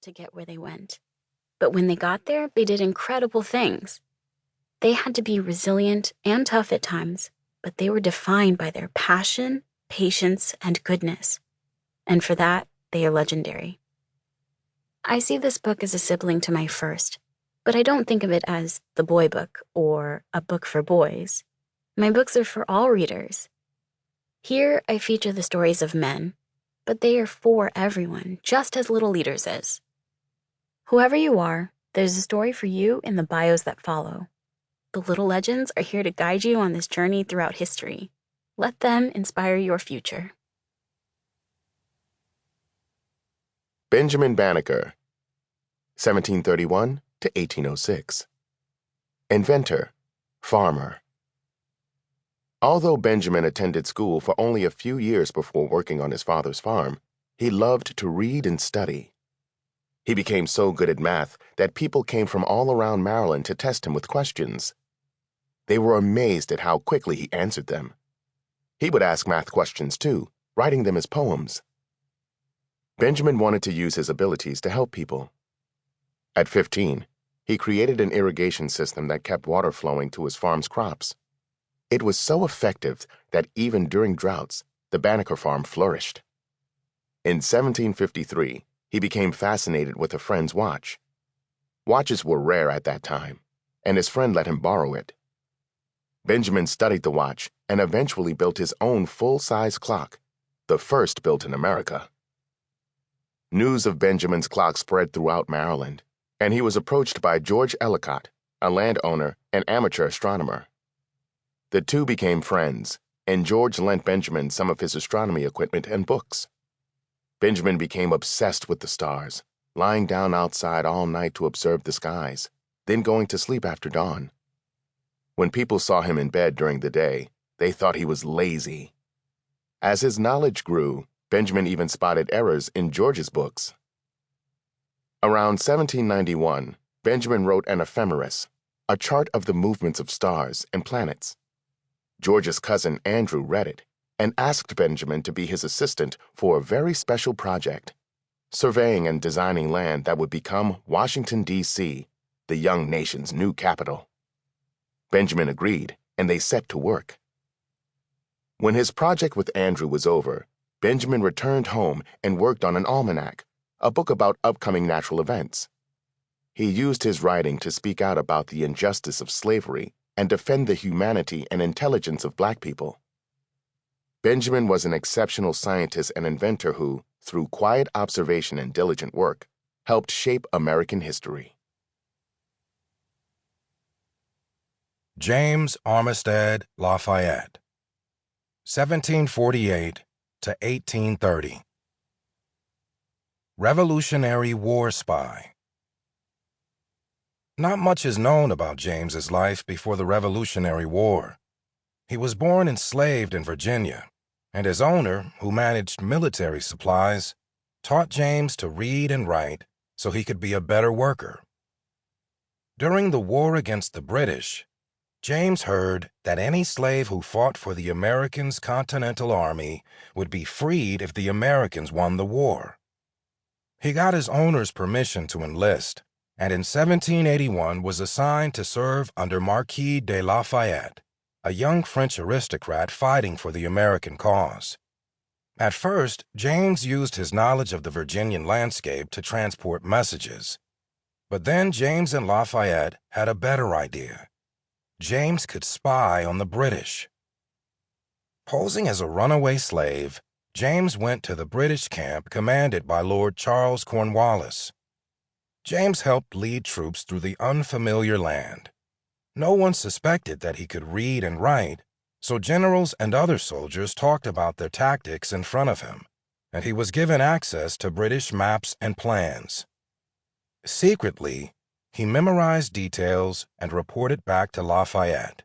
to get where they went. But when they got there, they did incredible things. They had to be resilient and tough at times, but they were defined by their passion, patience, and goodness. And for that, they are legendary. I see this book as a sibling to my first, but I don't think of it as the boy book or a book for boys. My books are for all readers. Here, I feature the stories of men, but they are for everyone, just as Little Leaders is. Whoever you are, there's a story for you in the bios that follow. The little legends are here to guide you on this journey throughout history. Let them inspire your future. Benjamin Banneker, 1731 to 1806. Inventor, farmer. Although Benjamin attended school for only a few years before working on his father's farm, he loved to read and study. He became so good at math that people came from all around Maryland to test him with questions. They were amazed at how quickly he answered them. He would ask math questions too, writing them as poems. Benjamin wanted to use his abilities to help people. At 15, he created an irrigation system that kept water flowing to his farm's crops. It was so effective that even during droughts, the Banneker farm flourished. In 1753, he became fascinated with a friend's watch. Watches were rare at that time, and his friend let him borrow it. Benjamin studied the watch and eventually built his own full-size clock, the first built in America. News of Benjamin's clock spread throughout Maryland, and he was approached by George Ellicott, a landowner and amateur astronomer. The two became friends, and George lent Benjamin some of his astronomy equipment and books. Benjamin became obsessed with the stars, lying down outside all night to observe the skies, then going to sleep after dawn. When people saw him in bed during the day, they thought he was lazy. As his knowledge grew, Benjamin even spotted errors in George's books. Around 1791, Benjamin wrote an ephemeris, a chart of the movements of stars and planets. George's cousin Andrew read it and asked Benjamin to be his assistant for a very special project, surveying and designing land that would become Washington, D.C., the young nation's new capital. Benjamin agreed, and they set to work. When his project with Andrew was over, Benjamin returned home and worked on an almanac, a book about upcoming natural events. He used his writing to speak out about the injustice of slavery and defend the humanity and intelligence of Black people. Benjamin was an exceptional scientist and inventor who, through quiet observation and diligent work, helped shape American history. James Armistead Lafayette, 1748 to 1830. Revolutionary War Spy. Not much is known about James's life before the Revolutionary War. He was born enslaved in Virginia, and his owner, who managed military supplies, taught James to read and write so he could be a better worker. During the war against the British, James heard that any slave who fought for the Americans' Continental Army would be freed if the Americans won the war. He got his owner's permission to enlist, and in 1781 was assigned to serve under Marquis de Lafayette, a young French aristocrat fighting for the American cause. At first, James used his knowledge of the Virginian landscape to transport messages. But then James and Lafayette had a better idea. James could spy on the British. Posing as a runaway slave, James went to the British camp commanded by Lord Charles Cornwallis. James helped lead troops through the unfamiliar land. No one suspected that he could read and write, so generals and other soldiers talked about their tactics in front of him, and he was given access to British maps and plans. Secretly, he memorized details and reported back to Lafayette.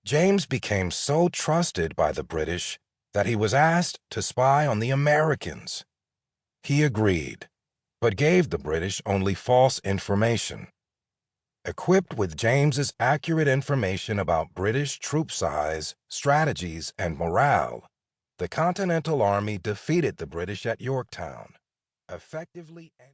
James became so trusted by the British that he was asked to spy on the Americans. He agreed, but gave the British only false information. Equipped with James's accurate information about British troop size, strategies, and morale, the Continental Army defeated the British at Yorktown, effectively ending